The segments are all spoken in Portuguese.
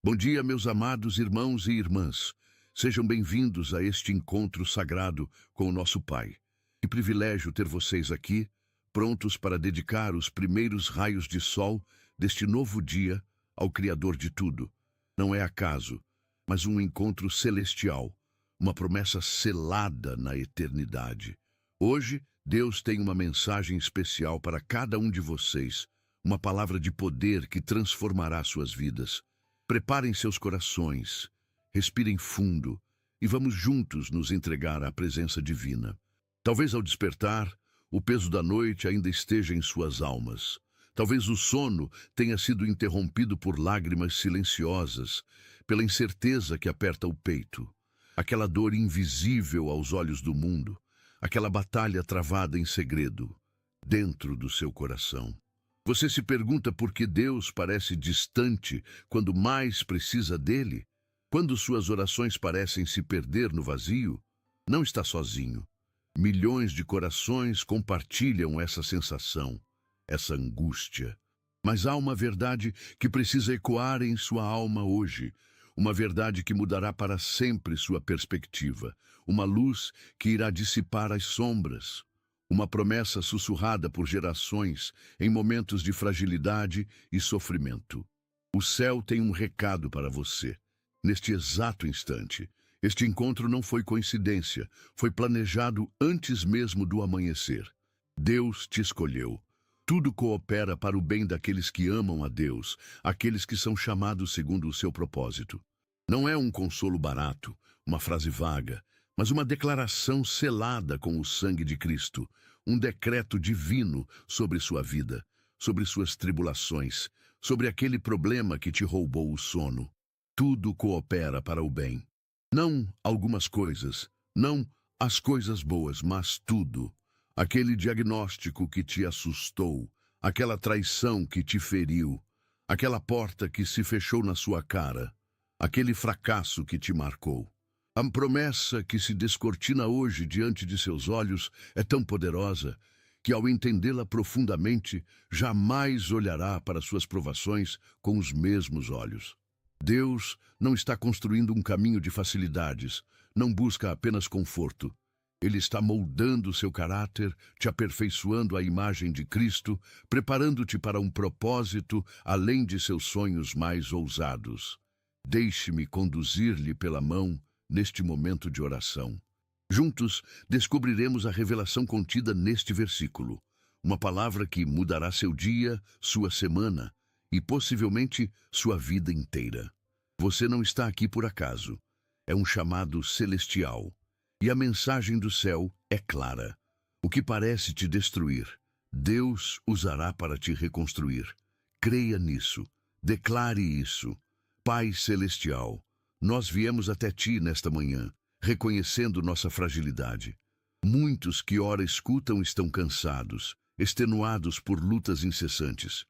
Bom dia, meus amados irmãos e irmãs. Sejam bem-vindos a este encontro sagrado com o nosso Pai. Que privilégio ter vocês aqui, prontos para dedicar os primeiros raios de sol deste novo dia ao Criador de tudo. Não é acaso, mas um encontro celestial, uma promessa selada na eternidade. Hoje, Deus tem uma mensagem especial para cada um de vocês, uma palavra de poder que transformará suas vidas. Preparem seus corações, respirem fundo e vamos juntos nos entregar à presença divina. Talvez ao despertar, o peso da noite ainda esteja em suas almas. Talvez o sono tenha sido interrompido por lágrimas silenciosas, pela incerteza que aperta o peito, aquela dor invisível aos olhos do mundo, aquela batalha travada em segredo, dentro do seu coração. Você se pergunta por que Deus parece distante quando mais precisa dele? Quando suas orações parecem se perder no vazio? Não está sozinho. Milhões de corações compartilham essa sensação, essa angústia. Mas há uma verdade que precisa ecoar em sua alma hoje, uma verdade que mudará para sempre sua perspectiva, uma luz que irá dissipar as sombras. Uma promessa sussurrada por gerações em momentos de fragilidade e sofrimento. O céu tem um recado para você. Neste exato instante, este encontro não foi coincidência, foi planejado antes mesmo do amanhecer. Deus te escolheu. Tudo coopera para o bem daqueles que amam a Deus, aqueles que são chamados segundo o seu propósito. Não é um consolo barato, uma frase vaga, mas uma declaração selada com o sangue de Cristo, um decreto divino sobre sua vida, sobre suas tribulações, sobre aquele problema que te roubou o sono. Tudo coopera para o bem. Não algumas coisas, não as coisas boas, mas tudo. Aquele diagnóstico que te assustou, aquela traição que te feriu, aquela porta que se fechou na sua cara, aquele fracasso que te marcou. A promessa que se descortina hoje diante de seus olhos é tão poderosa que, ao entendê-la profundamente, jamais olhará para suas provações com os mesmos olhos. Deus não está construindo um caminho de facilidades, não busca apenas conforto. Ele está moldando seu caráter, te aperfeiçoando à imagem de Cristo, preparando-te para um propósito além de seus sonhos mais ousados. Deixe-me conduzir-lhe pela mão neste momento de oração. Juntos, descobriremos a revelação contida neste versículo, uma palavra que mudará seu dia, sua semana e possivelmente sua vida inteira. Você não está aqui por acaso. É um chamado celestial. E a mensagem do céu é clara. O que parece te destruir, Deus usará para te reconstruir. Creia nisso. Declare isso. Pai Celestial, nós viemos até Ti nesta manhã, reconhecendo nossa fragilidade. Muitos que ora escutam estão cansados, extenuados por lutas incessantes.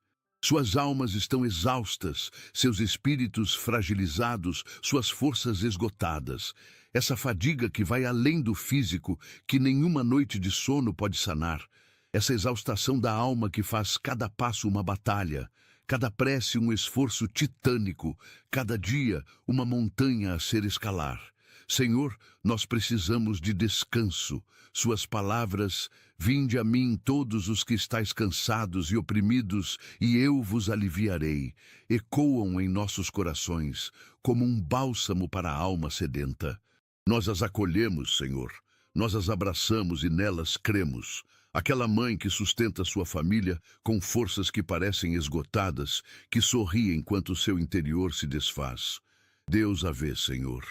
Suas almas estão exaustas, seus espíritos fragilizados, suas forças esgotadas. Essa fadiga que vai além do físico, que nenhuma noite de sono pode sanar. Essa exaustação da alma que faz cada passo uma batalha, cada prece um esforço titânico, cada dia uma montanha a ser escalar. Senhor, nós precisamos de descanso. Suas palavras, vinde a mim todos os que estáis cansados e oprimidos, e eu vos aliviarei, ecoam em nossos corações, como um bálsamo para a alma sedenta. Nós as acolhemos, Senhor, nós as abraçamos e nelas cremos. Aquela mãe que sustenta sua família com forças que parecem esgotadas, que sorri enquanto seu interior se desfaz. Deus a vê, Senhor.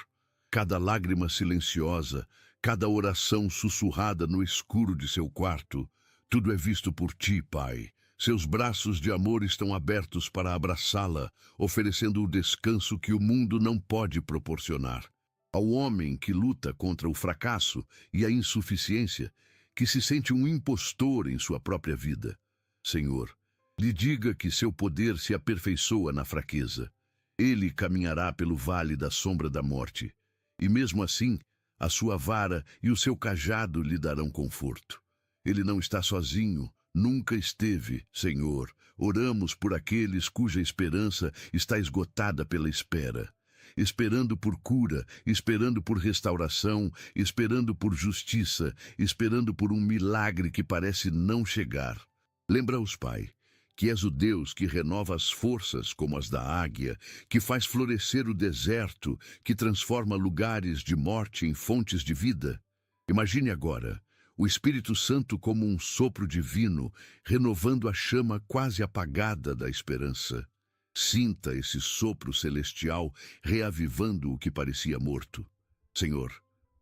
Cada lágrima silenciosa, cada oração sussurrada no escuro de seu quarto, tudo é visto por Ti, Pai. Seus braços de amor estão abertos para abraçá-la, oferecendo o descanso que o mundo não pode proporcionar. Ao homem que luta contra o fracasso e a insuficiência, que se sente um impostor em sua própria vida, Senhor, lhe diga que seu poder se aperfeiçoa na fraqueza. Ele caminhará pelo vale da sombra da morte, e mesmo assim, a sua vara e o seu cajado lhe darão conforto. Ele não está sozinho, nunca esteve, Senhor. Oramos por aqueles cuja esperança está esgotada pela espera, esperando por cura, esperando por restauração, esperando por justiça, esperando por um milagre que parece não chegar. Lembra-os, Pai, que és o Deus que renova as forças como as da águia, que faz florescer o deserto, que transforma lugares de morte em fontes de vida. Imagine agora o Espírito Santo como um sopro divino, renovando a chama quase apagada da esperança. Sinta esse sopro celestial reavivando o que parecia morto. Senhor,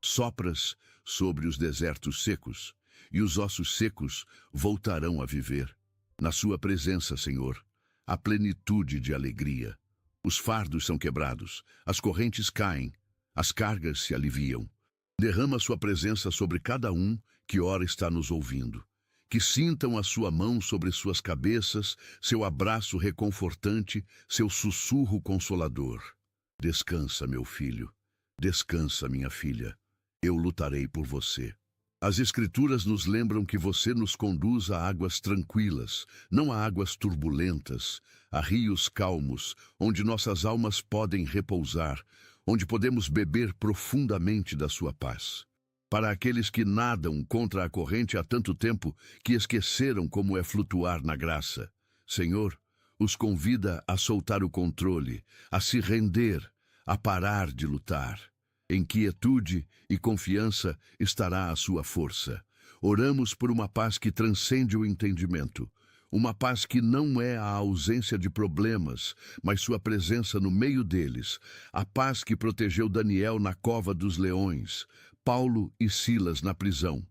sopras sobre os desertos secos, e os ossos secos voltarão a viver. Na sua presença, Senhor, há plenitude de alegria. Os fardos são quebrados, as correntes caem, as cargas se aliviam. Derrama sua presença sobre cada um que ora está nos ouvindo. Que sintam a sua mão sobre suas cabeças, seu abraço reconfortante, seu sussurro consolador. Descansa, meu filho. Descansa, minha filha. Eu lutarei por você. As Escrituras nos lembram que você nos conduz a águas tranquilas, não a águas turbulentas, a rios calmos, onde nossas almas podem repousar, onde podemos beber profundamente da sua paz. Para aqueles que nadam contra a corrente há tanto tempo que esqueceram como é flutuar na graça, Senhor, os convida a soltar o controle, a se render, a parar de lutar. Em quietude e confiança estará a sua força. Oramos por uma paz que transcende o entendimento, uma paz que não é a ausência de problemas, mas sua presença no meio deles, a paz que protegeu Daniel na cova dos leões, Paulo e Silas na prisão,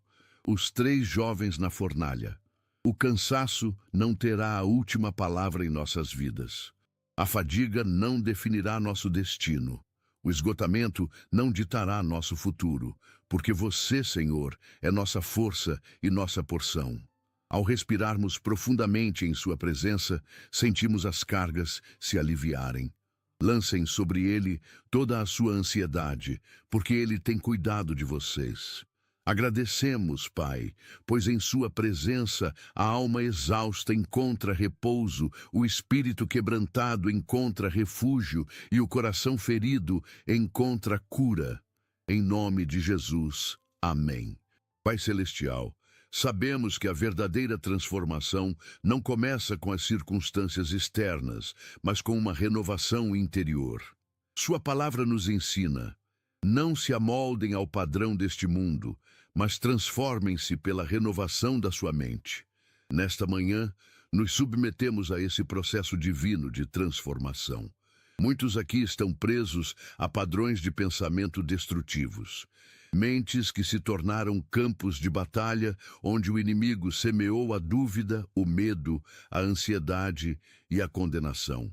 os 3 jovens na fornalha. O cansaço não terá a última palavra em nossas vidas. A fadiga não definirá nosso destino. O esgotamento não ditará nosso futuro, porque você, Senhor, é nossa força e nossa porção. Ao respirarmos profundamente em sua presença, sentimos as cargas se aliviarem. Lancem sobre ele toda a sua ansiedade, porque ele tem cuidado de vocês. Agradecemos, Pai, pois em sua presença a alma exausta encontra repouso, o espírito quebrantado encontra refúgio e o coração ferido encontra cura. Em nome de Jesus. Amém. Pai Celestial, sabemos que a verdadeira transformação não começa com as circunstâncias externas, mas com uma renovação interior. Sua palavra nos ensina: não se amoldem ao padrão deste mundo, mas transformem-se pela renovação da sua mente. Nesta manhã, nos submetemos a esse processo divino de transformação. Muitos aqui estão presos a padrões de pensamento destrutivos. Mentes que se tornaram campos de batalha, onde o inimigo semeou a dúvida, o medo, a ansiedade e a condenação.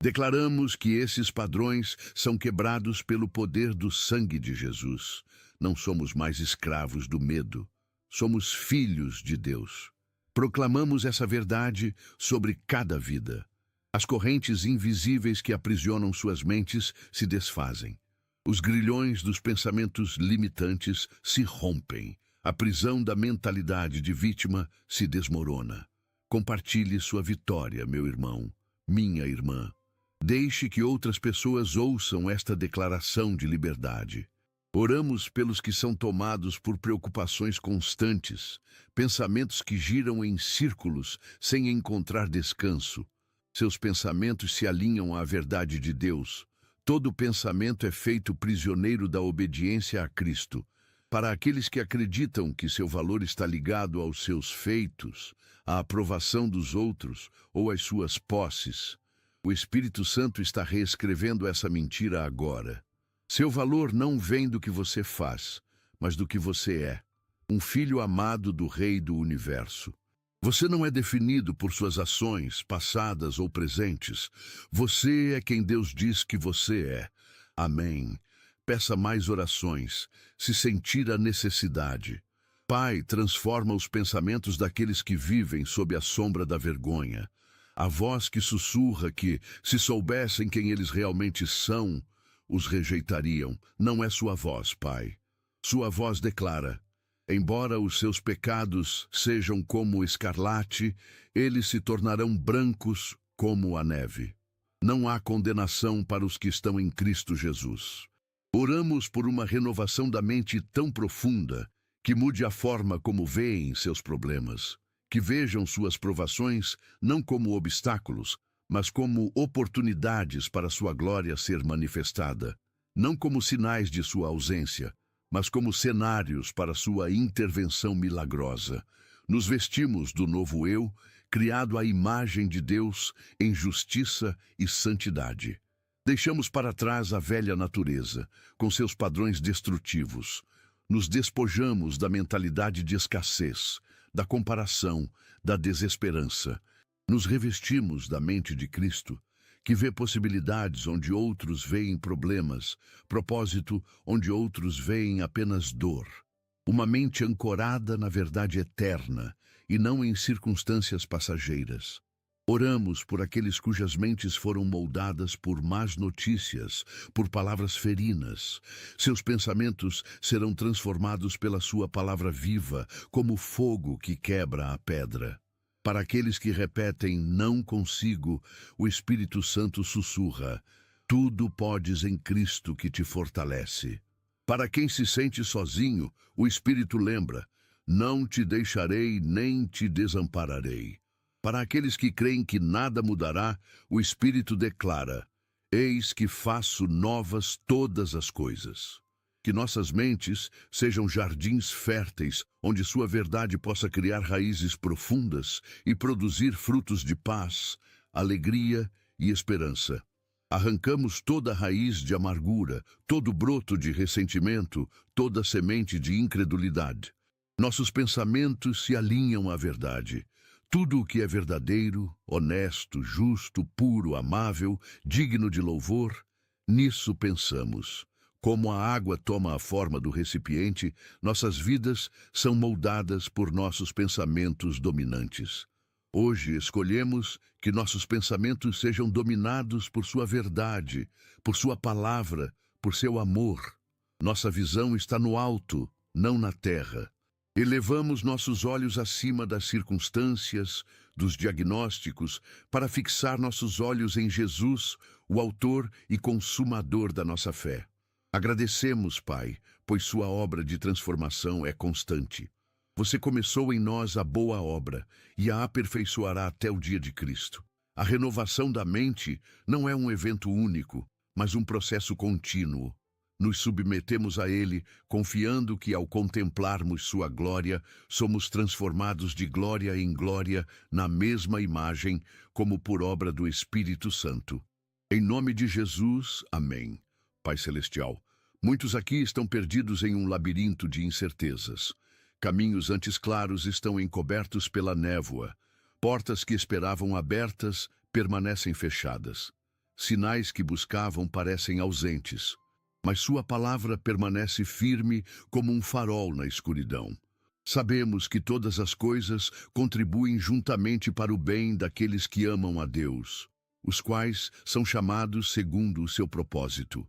Declaramos que esses padrões são quebrados pelo poder do sangue de Jesus. Não somos mais escravos do medo. Somos filhos de Deus. Proclamamos essa verdade sobre cada vida. As correntes invisíveis que aprisionam suas mentes se desfazem. Os grilhões dos pensamentos limitantes se rompem. A prisão da mentalidade de vítima se desmorona. Compartilhe sua vitória, meu irmão, minha irmã. Deixe que outras pessoas ouçam esta declaração de liberdade. Oramos pelos que são tomados por preocupações constantes, pensamentos que giram em círculos sem encontrar descanso. Seus pensamentos se alinham à verdade de Deus. Todo pensamento é feito prisioneiro da obediência a Cristo. Para aqueles que acreditam que seu valor está ligado aos seus feitos, à aprovação dos outros ou às suas posses, o Espírito Santo está reescrevendo essa mentira agora. Seu valor não vem do que você faz, mas do que você é, um filho amado do Rei do Universo. Você não é definido por suas ações, passadas ou presentes. Você é quem Deus diz que você é. Amém. Peça mais orações, se sentir a necessidade. Pai, transforma os pensamentos daqueles que vivem sob a sombra da vergonha. A voz que sussurra que, se soubessem quem eles realmente são, os rejeitariam. Não é sua voz, Pai. Sua voz declara: Embora os seus pecados sejam como o escarlate, eles se tornarão brancos como a neve. Não há condenação para os que estão em Cristo Jesus. Oramos por uma renovação da mente tão profunda que mude a forma como veem seus problemas, que vejam suas provações não como obstáculos, mas como oportunidades para sua glória ser manifestada, não como sinais de sua ausência, mas como cenários para sua intervenção milagrosa. Nos vestimos do novo eu, criado à imagem de Deus em justiça e santidade. Deixamos para trás a velha natureza, com seus padrões destrutivos. Nos despojamos da mentalidade de escassez, da comparação, da desesperança. Nos revestimos da mente de Cristo, que vê possibilidades onde outros veem problemas, propósito onde outros veem apenas dor. Uma mente ancorada na verdade eterna e não em circunstâncias passageiras. Oramos por aqueles cujas mentes foram moldadas por más notícias, por palavras ferinas. Seus pensamentos serão transformados pela sua palavra viva, como fogo que quebra a pedra. Para aqueles que repetem "não consigo", o Espírito Santo sussurra: "Tudo podes em Cristo que te fortalece". Para quem se sente sozinho, o Espírito lembra: "Não te deixarei nem te desampararei". Para aqueles que creem que nada mudará, o Espírito declara: "Eis que faço novas todas as coisas". Que nossas mentes sejam jardins férteis, onde sua verdade possa criar raízes profundas e produzir frutos de paz, alegria e esperança. Arrancamos toda raiz de amargura, todo broto de ressentimento, toda semente de incredulidade. Nossos pensamentos se alinham à verdade. Tudo o que é verdadeiro, honesto, justo, puro, amável, digno de louvor, nisso pensamos. Como a água toma a forma do recipiente, nossas vidas são moldadas por nossos pensamentos dominantes. Hoje escolhemos que nossos pensamentos sejam dominados por sua verdade, por sua palavra, por seu amor. Nossa visão está no alto, não na terra. Elevamos nossos olhos acima das circunstâncias, dos diagnósticos, para fixar nossos olhos em Jesus, o autor e consumador da nossa fé. Agradecemos, Pai, pois sua obra de transformação é constante. Você começou em nós a boa obra e a aperfeiçoará até o dia de Cristo. A renovação da mente não é um evento único, mas um processo contínuo. Nos submetemos a Ele, confiando que, ao contemplarmos sua glória, somos transformados de glória em glória na mesma imagem, como por obra do Espírito Santo. Em nome de Jesus, amém. Pai Celestial, muitos aqui estão perdidos em um labirinto de incertezas. Caminhos antes claros estão encobertos pela névoa. Portas que esperavam abertas permanecem fechadas. Sinais que buscavam parecem ausentes. Mas sua palavra permanece firme como um farol na escuridão. Sabemos que todas as coisas contribuem juntamente para o bem daqueles que amam a Deus, os quais são chamados segundo o seu propósito.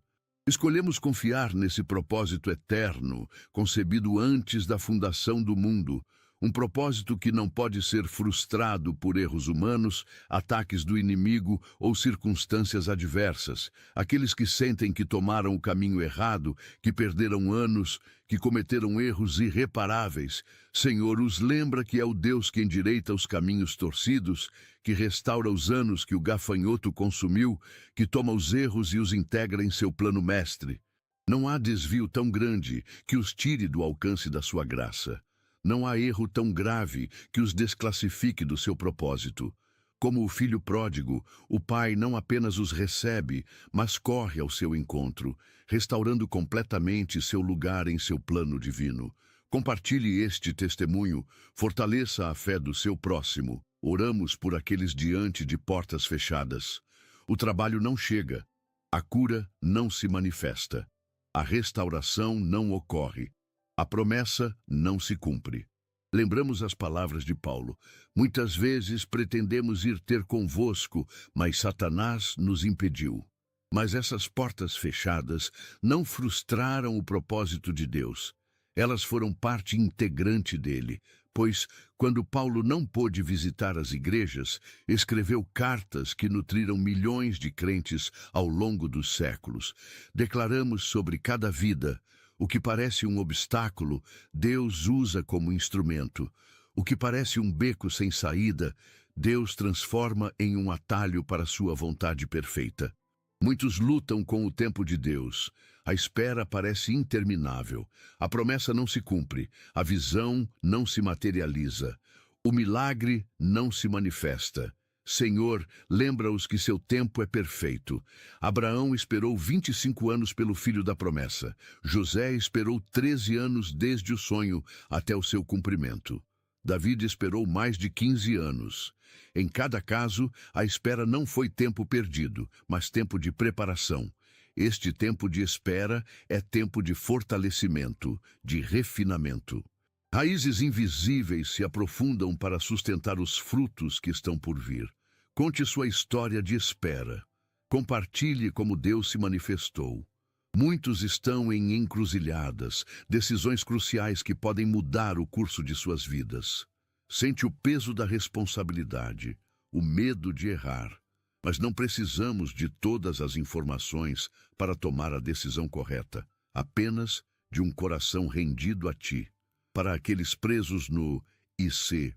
Escolhemos confiar nesse propósito eterno, concebido antes da fundação do mundo, um propósito que não pode ser frustrado por erros humanos, ataques do inimigo ou circunstâncias adversas. Aqueles que sentem que tomaram o caminho errado, que perderam anos, que cometeram erros irreparáveis, Senhor, os lembra que é o Deus que endireita os caminhos torcidos, que restaura os anos que o gafanhoto consumiu, que toma os erros e os integra em seu plano mestre. Não há desvio tão grande que os tire do alcance da sua graça. Não há erro tão grave que os desclassifique do seu propósito. Como o filho pródigo, o pai não apenas os recebe, mas corre ao seu encontro, restaurando completamente seu lugar em seu plano divino. Compartilhe este testemunho, fortaleça a fé do seu próximo. Oramos por aqueles diante de portas fechadas. O trabalho não chega, a cura não se manifesta, a restauração não ocorre. A promessa não se cumpre. Lembramos as palavras de Paulo: muitas vezes pretendemos ir ter convosco, mas Satanás nos impediu. Mas essas portas fechadas não frustraram o propósito de Deus. Elas foram parte integrante dele, pois, quando Paulo não pôde visitar as igrejas, escreveu cartas que nutriram milhões de crentes ao longo dos séculos. Declaramos sobre cada vida: o que parece um obstáculo, Deus usa como instrumento. O que parece um beco sem saída, Deus transforma em um atalho para sua vontade perfeita. Muitos lutam com o tempo de Deus. A espera parece interminável. A promessa não se cumpre. A visão não se materializa. O milagre não se manifesta. Senhor, lembra-os que seu tempo é perfeito. Abraão esperou 25 anos pelo filho da promessa. José esperou 13 anos desde o sonho até o seu cumprimento. David esperou mais de 15 anos. Em cada caso, a espera não foi tempo perdido, mas tempo de preparação. Este tempo de espera é tempo de fortalecimento, de refinamento. Raízes invisíveis se aprofundam para sustentar os frutos que estão por vir. Conte sua história de espera. Compartilhe como Deus se manifestou. Muitos estão em encruzilhadas, decisões cruciais que podem mudar o curso de suas vidas. Sente o peso da responsabilidade, o medo de errar. Mas não precisamos de todas as informações para tomar a decisão correta, apenas de um coração rendido a ti. Para aqueles presos no IC,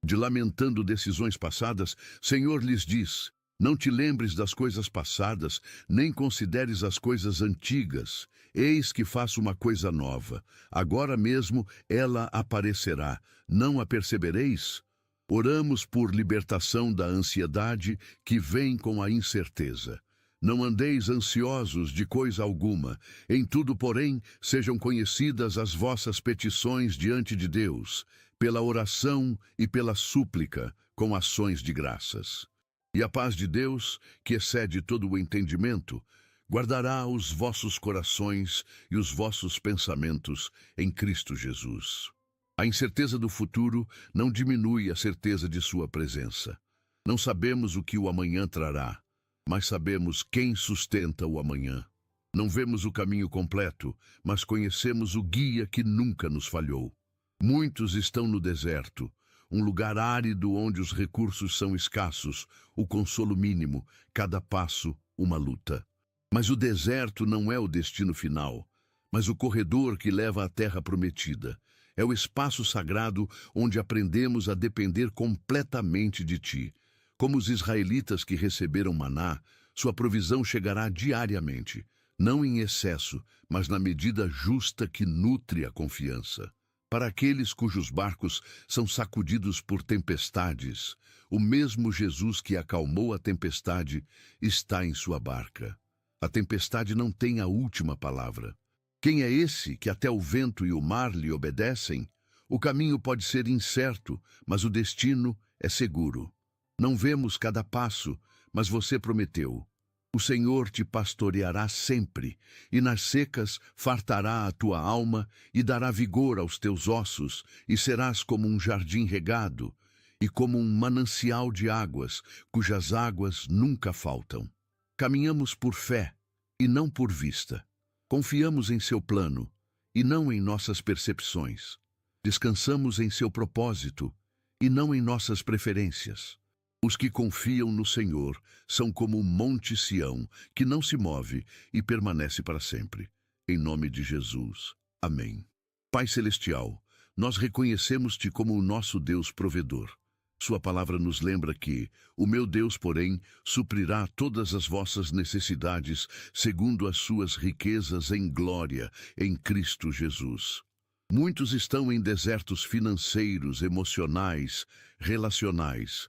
de lamentando decisões passadas, Senhor lhes diz: não te lembres das coisas passadas, nem consideres as coisas antigas. Eis que faço uma coisa nova. Agora mesmo ela aparecerá. Não a percebereis? Oramos por libertação da ansiedade que vem com a incerteza. Não andeis ansiosos de coisa alguma. Em tudo, porém, sejam conhecidas as vossas petições diante de Deus, pela oração e pela súplica, com ações de graças. E a paz de Deus, que excede todo o entendimento, guardará os vossos corações e os vossos pensamentos em Cristo Jesus. A incerteza do futuro não diminui a certeza de sua presença. Não sabemos o que o amanhã trará, mas sabemos quem sustenta o amanhã. Não vemos o caminho completo, mas conhecemos o guia que nunca nos falhou. Muitos estão no deserto, um lugar árido onde os recursos são escassos, o consolo mínimo, cada passo uma luta. Mas o deserto não é o destino final, mas o corredor que leva à terra prometida. É o espaço sagrado onde aprendemos a depender completamente de ti. Como os israelitas que receberam maná, sua provisão chegará diariamente, não em excesso, mas na medida justa que nutre a confiança. Para aqueles cujos barcos são sacudidos por tempestades, o mesmo Jesus que acalmou a tempestade está em sua barca. A tempestade não tem a última palavra. Quem é esse que até o vento e o mar lhe obedecem? O caminho pode ser incerto, mas o destino é seguro. Não vemos cada passo, mas você prometeu. O Senhor te pastoreará sempre, e nas secas fartará a tua alma e dará vigor aos teus ossos, e serás como um jardim regado, e como um manancial de águas, cujas águas nunca faltam. Caminhamos por fé, e não por vista. Confiamos em seu plano, e não em nossas percepções. Descansamos em seu propósito, e não em nossas preferências. Os que confiam no Senhor são como o monte Sião, que não se move e permanece para sempre. Em nome de Jesus. Amém. Pai Celestial, nós reconhecemos-te como o nosso Deus provedor. Sua palavra nos lembra que o meu Deus, porém, suprirá todas as vossas necessidades segundo as suas riquezas em glória em Cristo Jesus. Muitos estão em desertos financeiros, emocionais, relacionais.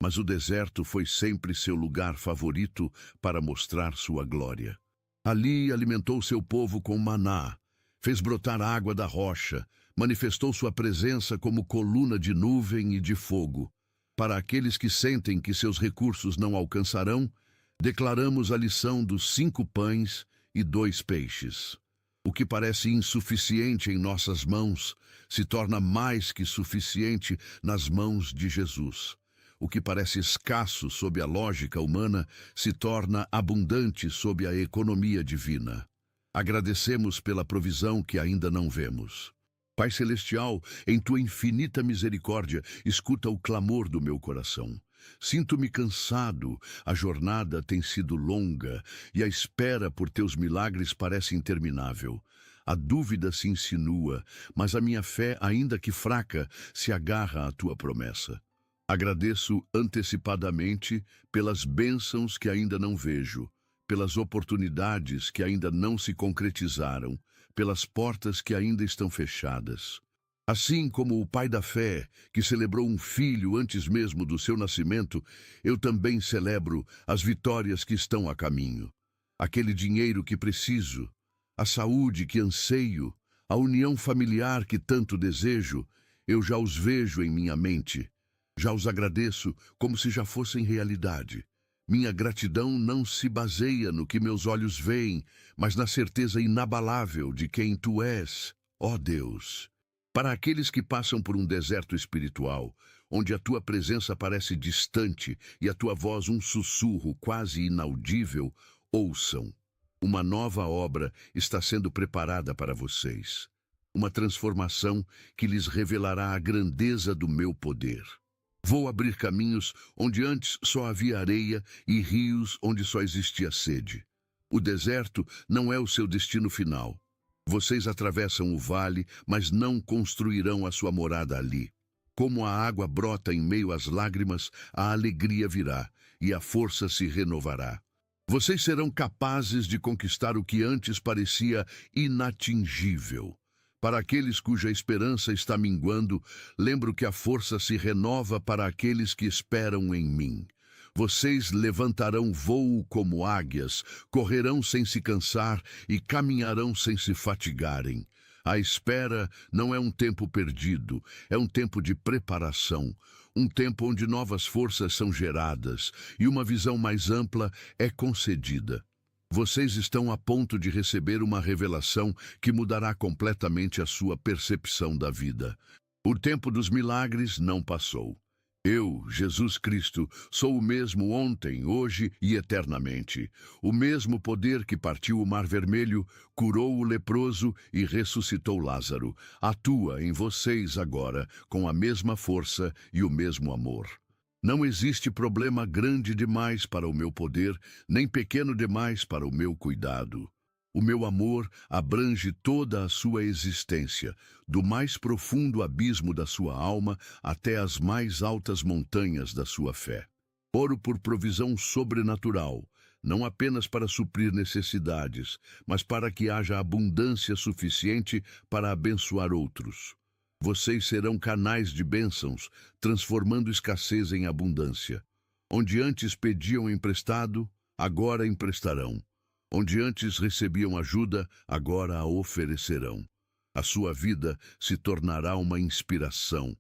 Mas o deserto foi sempre seu lugar favorito para mostrar sua glória. Ali alimentou seu povo com maná, fez brotar água da rocha, manifestou sua presença como coluna de nuvem e de fogo. Para aqueles que sentem que seus recursos não alcançarão, declaramos a lição dos 5 pães e 2 peixes. O que parece insuficiente em nossas mãos se torna mais que suficiente nas mãos de Jesus. O que parece escasso sob a lógica humana se torna abundante sob a economia divina. Agradecemos pela provisão que ainda não vemos. Pai Celestial, em tua infinita misericórdia, escuta o clamor do meu coração. Sinto-me cansado, a jornada tem sido longa e a espera por teus milagres parece interminável. A dúvida se insinua, mas a minha fé, ainda que fraca, se agarra à tua promessa. Agradeço antecipadamente pelas bênçãos que ainda não vejo, pelas oportunidades que ainda não se concretizaram, pelas portas que ainda estão fechadas. Assim como o pai da fé, que celebrou um filho antes mesmo do seu nascimento, eu também celebro as vitórias que estão a caminho. Aquele dinheiro que preciso, a saúde que anseio, a união familiar que tanto desejo, eu já os vejo em minha mente. Já os agradeço como se já fossem realidade. Minha gratidão não se baseia no que meus olhos veem, mas na certeza inabalável de quem tu és, ó Deus. Para aqueles que passam por um deserto espiritual, onde a tua presença parece distante e a tua voz um sussurro quase inaudível, ouçam. Uma nova obra está sendo preparada para vocês. Uma transformação que lhes revelará a grandeza do meu poder. Vou abrir caminhos onde antes só havia areia e rios onde só existia sede. O deserto não é o seu destino final. Vocês atravessam o vale, mas não construirão a sua morada ali. Como a água brota em meio às lágrimas, a alegria virá e a força se renovará. Vocês serão capazes de conquistar o que antes parecia inatingível. Para aqueles cuja esperança está minguando, lembro que a força se renova para aqueles que esperam em mim. Vocês levantarão voo como águias, correrão sem se cansar e caminharão sem se fatigarem. A espera não é um tempo perdido, é um tempo de preparação, um tempo onde novas forças são geradas e uma visão mais ampla é concedida. Vocês estão a ponto de receber uma revelação que mudará completamente a sua percepção da vida. O tempo dos milagres não passou. Eu, Jesus Cristo, sou o mesmo ontem, hoje e eternamente. O mesmo poder que partiu o Mar Vermelho, curou o leproso e ressuscitou Lázaro. Atua em vocês agora com a mesma força e o mesmo amor. Não existe problema grande demais para o meu poder, nem pequeno demais para o meu cuidado. O meu amor abrange toda a sua existência, do mais profundo abismo da sua alma até as mais altas montanhas da sua fé. Oro por provisão sobrenatural, não apenas para suprir necessidades, mas para que haja abundância suficiente para abençoar outros. Vocês serão canais de bênçãos, transformando escassez em abundância. Onde antes pediam emprestado, agora emprestarão. Onde antes recebiam ajuda, agora a oferecerão. A sua vida se tornará uma inspiração,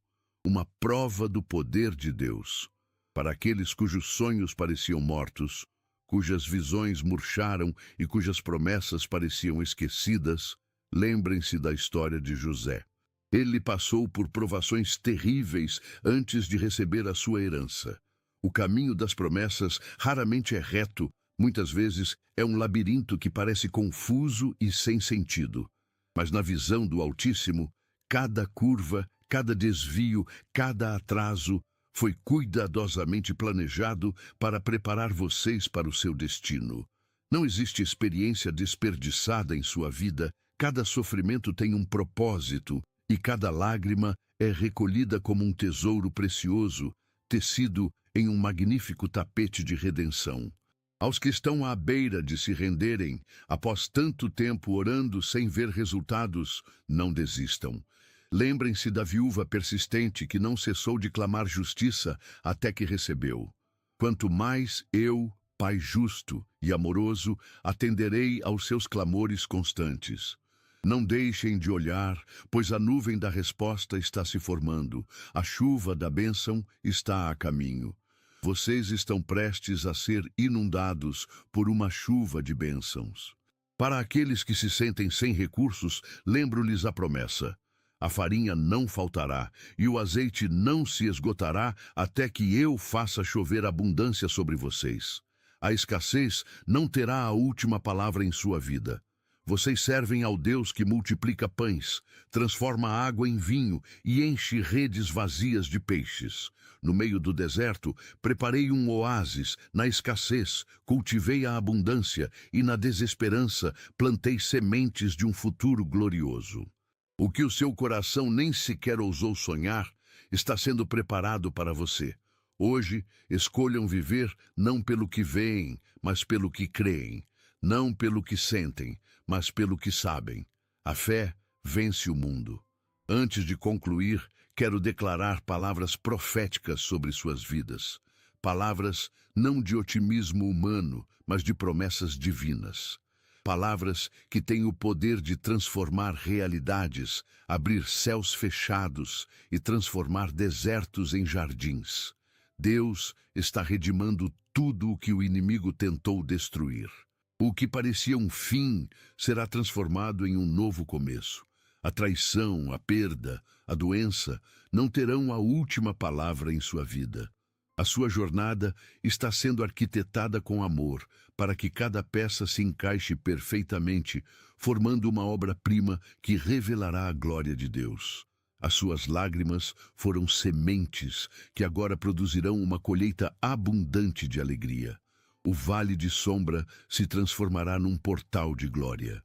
uma prova do poder de Deus. Para aqueles cujos sonhos pareciam mortos, cujas visões murcharam e cujas promessas pareciam esquecidas, lembrem-se da história de José. Ele passou por provações terríveis antes de receber a sua herança. O caminho das promessas raramente é reto, muitas vezes é um labirinto que parece confuso e sem sentido. Mas na visão do Altíssimo, cada curva, cada desvio, cada atraso foi cuidadosamente planejado para preparar vocês para o seu destino. Não existe experiência desperdiçada em sua vida, cada sofrimento tem um propósito, e cada lágrima é recolhida como um tesouro precioso, tecido em um magnífico tapete de redenção. Aos que estão à beira de se renderem, após tanto tempo orando sem ver resultados, não desistam. Lembrem-se da viúva persistente que não cessou de clamar justiça até que recebeu. Quanto mais eu, Pai justo e amoroso, atenderei aos seus clamores constantes. Não deixem de olhar, pois a nuvem da resposta está se formando, a chuva da bênção está a caminho. Vocês estão prestes a ser inundados por uma chuva de bênçãos. Para aqueles que se sentem sem recursos, lembro-lhes a promessa. A farinha não faltará e o azeite não se esgotará até que eu faça chover abundância sobre vocês. A escassez não terá a última palavra em sua vida. Vocês servem ao Deus que multiplica pães, transforma a água em vinho e enche redes vazias de peixes. No meio do deserto, preparei um oásis, na escassez, cultivei a abundância e na desesperança plantei sementes de um futuro glorioso. O que o seu coração nem sequer ousou sonhar está sendo preparado para você. Hoje, escolham viver não pelo que veem, mas pelo que creem. Não pelo que sentem, mas pelo que sabem. A fé vence o mundo. Antes de concluir, quero declarar palavras proféticas sobre suas vidas. Palavras não de otimismo humano, mas de promessas divinas. Palavras que têm o poder de transformar realidades, abrir céus fechados e transformar desertos em jardins. Deus está redimando tudo o que o inimigo tentou destruir. O que parecia um fim será transformado em um novo começo. A traição, a perda, a doença não terão a última palavra em sua vida. A sua jornada está sendo arquitetada com amor, para que cada peça se encaixe perfeitamente, formando uma obra-prima que revelará a glória de Deus. As suas lágrimas foram sementes que agora produzirão uma colheita abundante de alegria. O vale de sombra se transformará num portal de glória.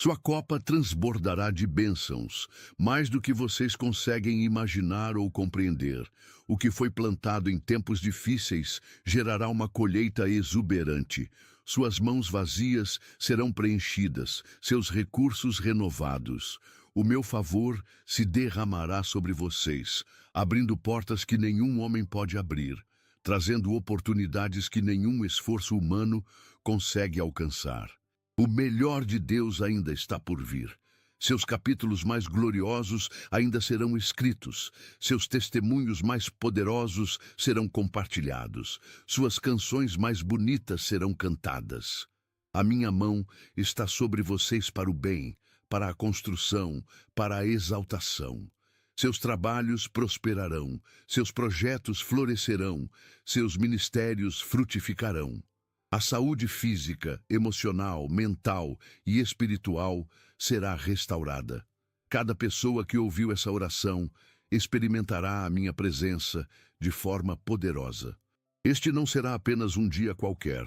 Sua copa transbordará de bênçãos, mais do que vocês conseguem imaginar ou compreender. O que foi plantado em tempos difíceis gerará uma colheita exuberante. Suas mãos vazias serão preenchidas, seus recursos renovados. O meu favor se derramará sobre vocês, abrindo portas que nenhum homem pode abrir, trazendo oportunidades que nenhum esforço humano consegue alcançar. O melhor de Deus ainda está por vir. Seus capítulos mais gloriosos ainda serão escritos. Seus testemunhos mais poderosos serão compartilhados. Suas canções mais bonitas serão cantadas. A minha mão está sobre vocês para o bem, para a construção, para a exaltação. Seus trabalhos prosperarão, seus projetos florescerão, seus ministérios frutificarão. A saúde física, emocional, mental e espiritual será restaurada. Cada pessoa que ouviu essa oração experimentará a minha presença de forma poderosa. Este não será apenas um dia qualquer,